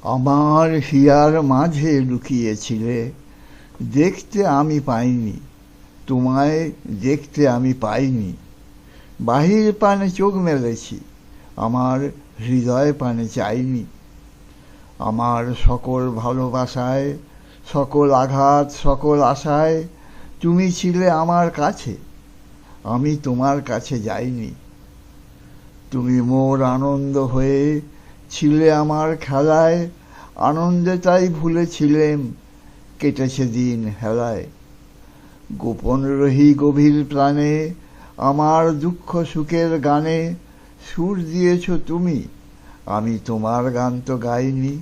আমার হিয়ার মাঝে লুকিয়েছিলে, দেখতে আমি পাইনি, তোমায় দেখতে আমি পাইনি। বাহির পানে চোখ মেলেছি, আমার হৃদয় পানে চাইনি। আমার সকল ভালোবাসায়, সকল আঘাত, সকল আশায় তুমি ছিলে আমার কাছে, আমি তোমার কাছে যাইনি। তুমি মোর আনন্দ হয়ে ছিলে আমার খেলায়, আনন্দে তাই ভুলেছিলেম, কেটেছে দিন হেলায়। গোপন রহি গভীর প্রাণে, আমার দুঃখ সুখের গানে সুর দিয়েছ তুমি, আমি তোমার গান তো গাইনি।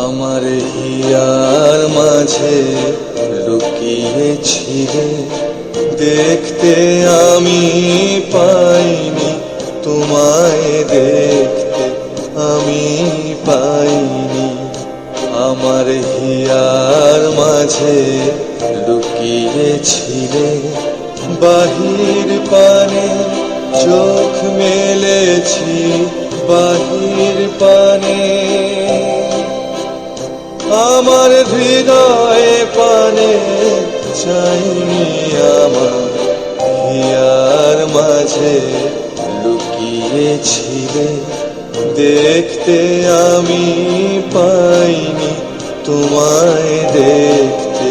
আমার হিয়ার মাঝে লুকিয়েছিলে, দেখতে আমি পাইনি, তোমায় দেখতে আমি পাইনি। আমার হিয়ার মাঝে লুকিয়েছিলে, বাহির পানে চোখ মেলেছি, বাহির পানে আমার হৃদয়ে পানে চাইনি। আমার হিয়ার মাঝে লুকিয়েছিলে, দেখতে আমি পাইনি, তোমায় দেখতে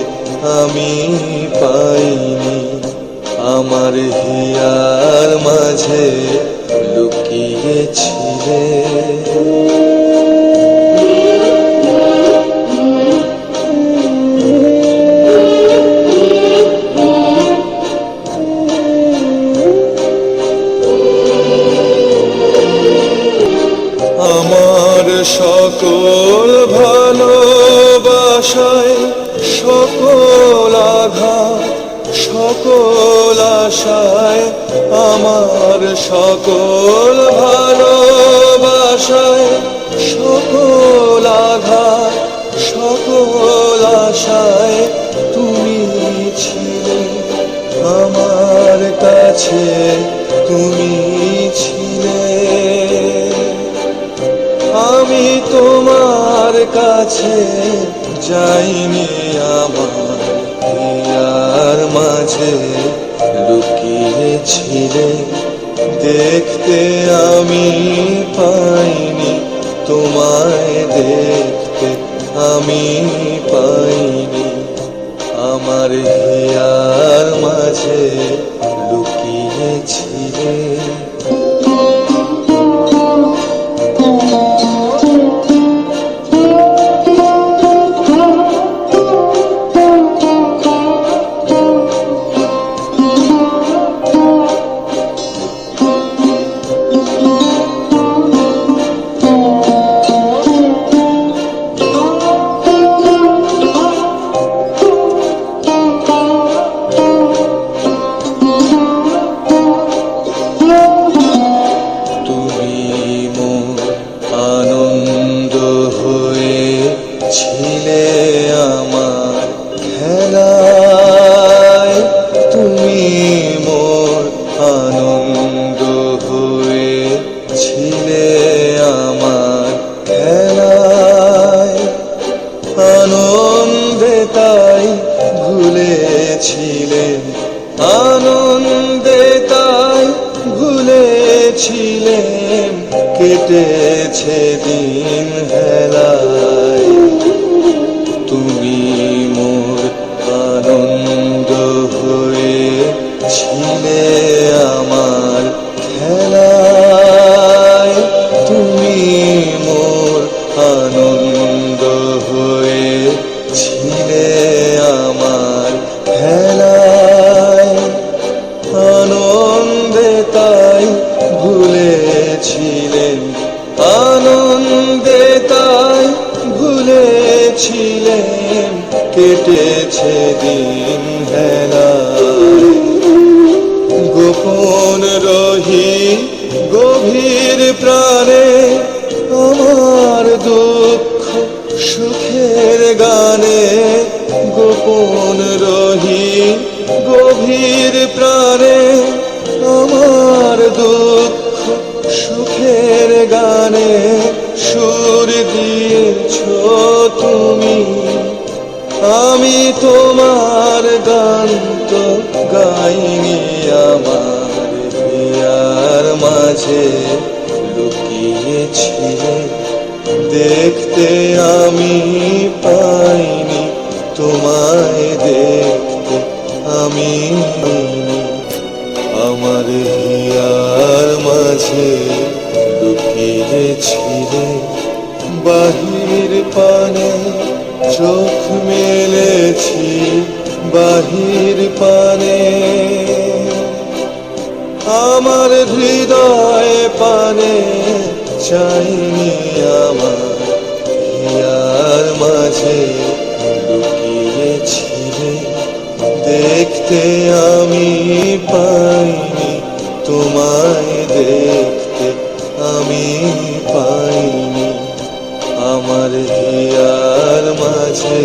আমি পাইনি। আমার হিয়ার মাঝে লুকিয়েছিলে। আমার সকল ভালোবাসায়, সকল আঘাত, সকল আশায়, আমার সকল ভালোবাসায়, সকল আঘাত, সকল আশায় তুমি ছিলে আমার কাছে, তুমি ছিলে। আমি তোমার কাছে যাইনি। আমার হিয়ার মাঝে লুকিয়েছিলে, দেখতে আমি পাইনি, তোমায় দেখতে আমি পাইনি। আমার হিয়ার মাঝে লুকিয়েছিলে। ছিলে আমার খেলায়, তুমি মোর আনন্দ হয়ে ছিলে আমার খেলায়। আনন্দে তাই ভুলেছিলে, আনন্দে তাই ভুলেছিলেন, কেটেছে দিন হেলায়। তুমি মোর আনন্দ হয়ে ছিলে আমার খেলায়, তুমি মোর আনন্দ হয়ে ছিলে আমার খেলায়। আনন্দে তাই ভুলেছিলেন, আনন্দে তাই ভুলেছিলেন, কেটেছে দিন হেলায়। গোপন রহি গভীর প্রাণে, আমার দুঃখ সুখের গানে, গোপন রহি গভীর প্রাণে, আমার দুঃখ গানে সুর দিয়েছ তুমি, আমি তোমার গান তো গাইনি। আমার হিয়ার মাঝে লুকিয়েছিলে, দেখতে আমি পাইনি, তোমায় দেখতে আমি পাইনি। আমার হিয়ার মাঝে লুকিয়েছিলে, বাহির পানে চোখ মেলেছি, বাহির পানে আমার হৃদয় পানে চাইনি। আমার হিয়ার মাঝে লুকিয়েছিলে, দেখতে আমি পাইনি, তোমায় দেখতে আমি পাইনি। আমার হিয়ার মাঝে